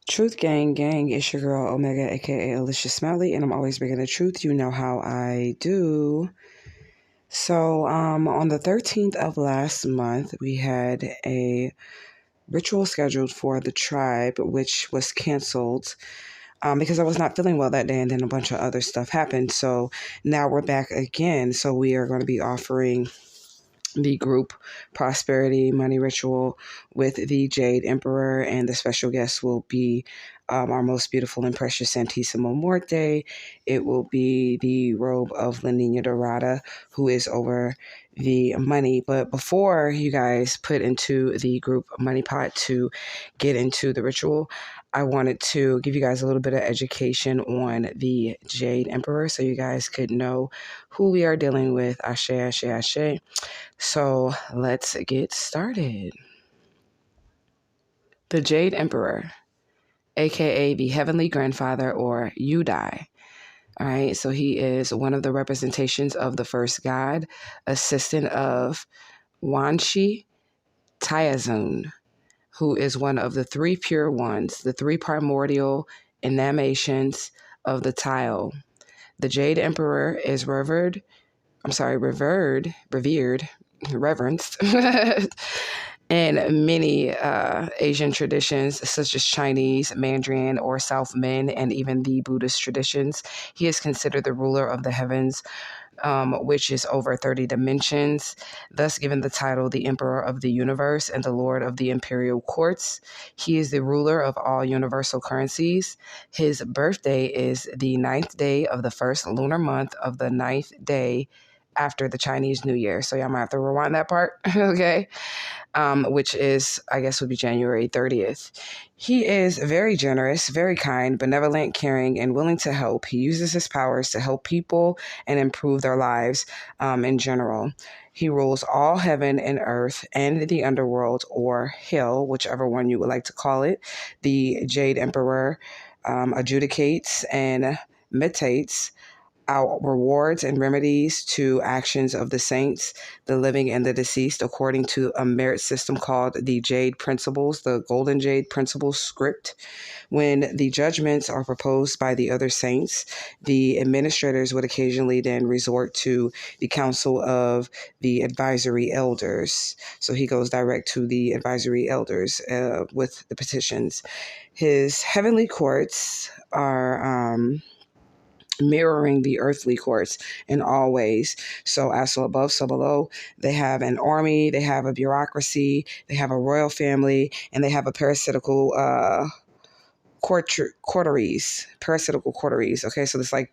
Truth gang, it's your girl Omega, aka Alicia Smiley, and I'm always bringing the truth. You know how I do. So, on the 13th of last month, we had a ritual scheduled for the tribe, which was canceled because I was not feeling well that day, and then a bunch of other stuff happened. So now we're back again. So we are going to be offering the group prosperity money ritual with the Jade Emperor, and the special guest will be our most beautiful and precious Santissimo Muerte. It will be the robe of La Nina Doradà, who is over the money. But before you guys put into the group money pot to get into the ritual, I wanted to give you guys a little bit of education on the Jade Emperor so you guys could know who we are dealing with. Ashe, ashe, ashe. So let's get started. The Jade Emperor, aka the Heavenly Grandfather, or Yudai. All right, so he is one of the representations of the first god, assistant of Wanshi Tiazun, who is one of the three pure ones, the three primordial emanations of the Tile. The Jade Emperor is reverenced in many Asian traditions, such as Chinese, Mandarin, or South Min, and even the Buddhist traditions. He is considered the ruler of the heavens, which is over 30 dimensions, thus given the title the Emperor of the Universe and the Lord of the Imperial Courts. He is the ruler of all universal currencies. His birthday is the 9th day of the first lunar month of the 9th day after the Chinese New Year. So y'all might have to rewind that part, okay? Which is, I guess, would be January 30th. He is very generous, very kind, benevolent, caring, and willing to help. He uses his powers to help people and improve their lives in general. He rules all heaven and earth and the underworld, or hell, whichever one you would like to call it. The Jade Emperor adjudicates and meditates out rewards and remedies to actions of the saints, the living and the deceased, according to a merit system called the Jade Principles, the Golden Jade Principles script. When the judgments are proposed by the other saints, the administrators would occasionally then resort to the council of the advisory elders. So he goes direct to the advisory elders with the petitions. His heavenly courts are mirroring the earthly courts in all ways. So as so above, so below. They have an army, they have a bureaucracy, they have a royal family, and they have a parasitical parasitical coteries. Okay, so it's like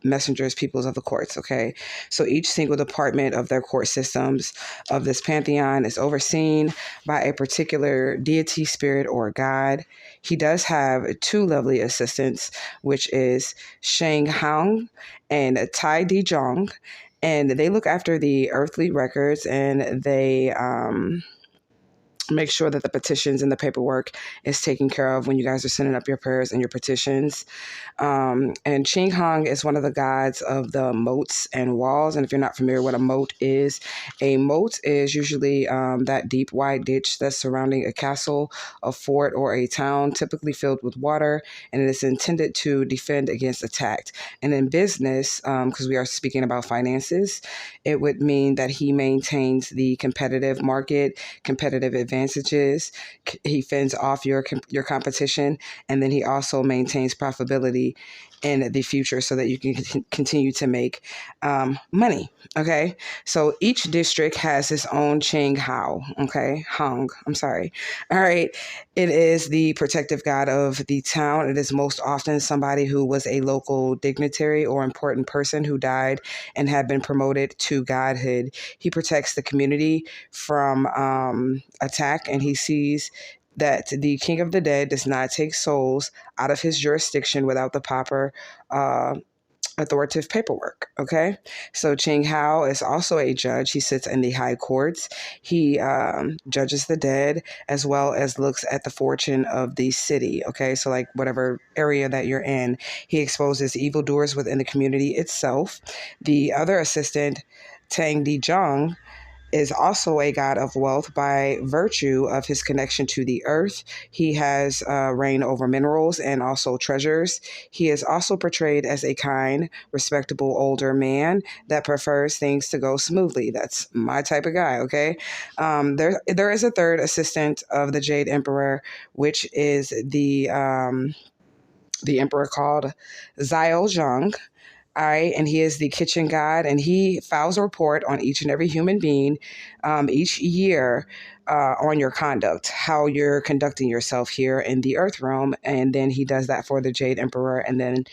messengers, peoples of the courts. Okay, so each single department of their court systems of this pantheon is overseen by a particular deity, spirit, or god. He does have two lovely assistants, which is Shang Hang and Tai Di Zhong, and they look after the earthly records, and they make sure that the petitions and the paperwork is taken care of when you guys are sending up your prayers and your petitions. And Ching Hong is one of the gods of the moats and walls. And if you're not familiar with a moat is usually that deep, wide ditch that's surrounding a castle, a fort, or a town, typically filled with water, and it is intended to defend against attack. And in business, because we are speaking about finances, it would mean that he maintains the competitive market, competitive advantages. He fends off your competition, and then he also maintains profitability in the future so that you can continue to make money. Okay, so each district has its own Ching Hao. Okay, Hong. I'm sorry. All right, it is the protective god of the town. It is most often somebody who was a local dignitary or important person who died and had been promoted to godhood. He protects the community from attack, and he sees that the king of the dead does not take souls out of his jurisdiction without the proper authoritative paperwork. Okay, so Ching Hao is also a judge. He sits in the high courts. He judges the dead as well as looks at the fortune of the city. Okay, so like whatever area that you're in, he exposes evildoers within the community itself. The other assistant, Tang Di Zhang, is also a god of wealth by virtue of his connection to the earth. He has reign over minerals and also treasures. He is also portrayed as a kind, respectable older man that prefers things to go smoothly. That's my type of guy, okay? There is a third assistant of the Jade Emperor, which is the emperor called Zhao Zhang. All right, and he is the kitchen god, and he files a report on each and every human being each year on your conduct, how you're conducting yourself here in the Earth realm, and then he does that for the Jade Emperor, and then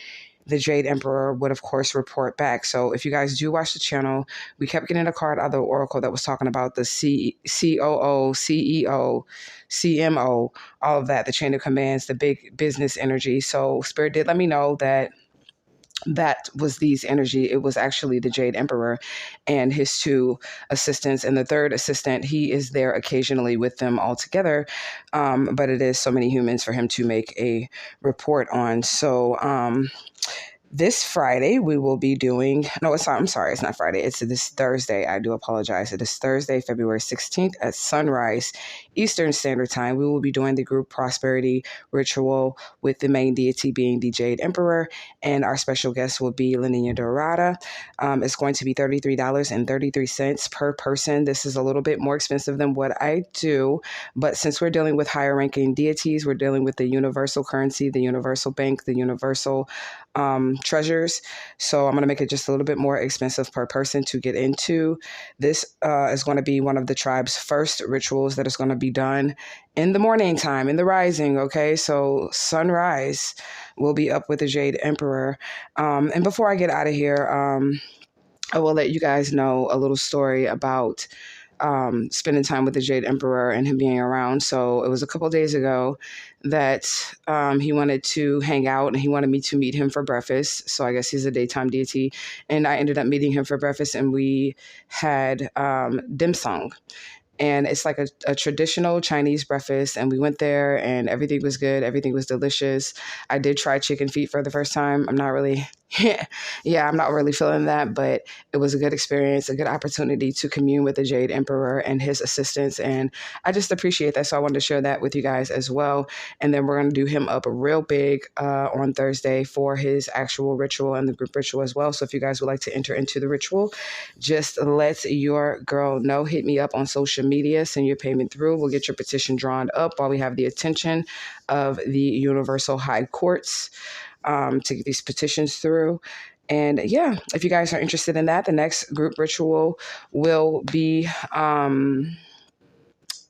the Jade Emperor would, of course, report back. So if you guys do watch the channel, we kept getting a card out of the Oracle that was talking about the COO, CEO, CMO, all of that, the chain of commands, the big business energy. So Spirit did let me know that was these energy. It was actually the Jade Emperor and his two assistants. And the third assistant, he is there occasionally with them all together. But it is so many humans for him to make a report on. So, this Friday, we will be doing, no, it's not, I'm sorry, it's not Friday. It's this Thursday. I do apologize. It is Thursday, February 16th at sunrise Eastern Standard Time. We will be doing the group prosperity ritual with the main deity being the Jade Emperor. And our special guest will be Doradà. It's going to be $33.33 per person. This is a little bit more expensive than what I do. But since we're dealing with higher ranking deities, we're dealing with the universal currency, the universal bank, the universal treasures. So I'm going to make it just a little bit more expensive per person to get into. This is going to be one of the tribe's first rituals that is going to be done in the morning time, in the rising. Okay, so sunrise will be up with the Jade Emperor. And before I get out of here, I will let you guys know a little story about spending time with the Jade Emperor and him being around. So it was a couple of days ago that he wanted to hang out and he wanted me to meet him for breakfast. So I guess he's a daytime deity. And I ended up meeting him for breakfast and we had dim sum. And it's like a traditional Chinese breakfast. And we went there and everything was good. Everything was delicious. I did try chicken feet for the first time. I'm not really, I'm not really feeling that, but it was a good experience, a good opportunity to commune with the Jade Emperor and his assistants. And I just appreciate that. So I wanted to share that with you guys as well. And then we're going to do him up real big on Thursday for his actual ritual and the group ritual as well. So if you guys would like to enter into the ritual, just let your girl know. Hit me up on social media, send your payment through. We'll get your petition drawn up while we have the attention of the Universal High Courts to get these petitions through. And yeah, if you guys are interested in that, the next group ritual will be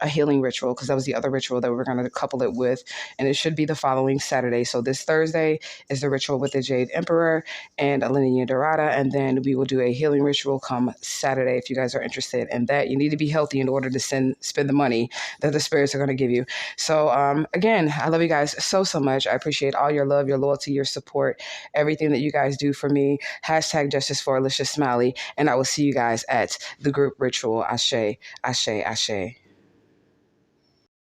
a healing ritual, because that was the other ritual that we were going to couple it with, and it should be the following Saturday. So this Thursday is the ritual with the Jade Emperor and Doradà, and then we will do a healing ritual come Saturday. If you guys are interested in that, you need to be healthy in order to spend the money that the spirits are going to give you. So again, I love you guys so much. I appreciate all your love, your loyalty, your support, everything that you guys do for me. # justice for Alicia Smiley, and I will see you guys at the group ritual. Ashe, ashe, ashe.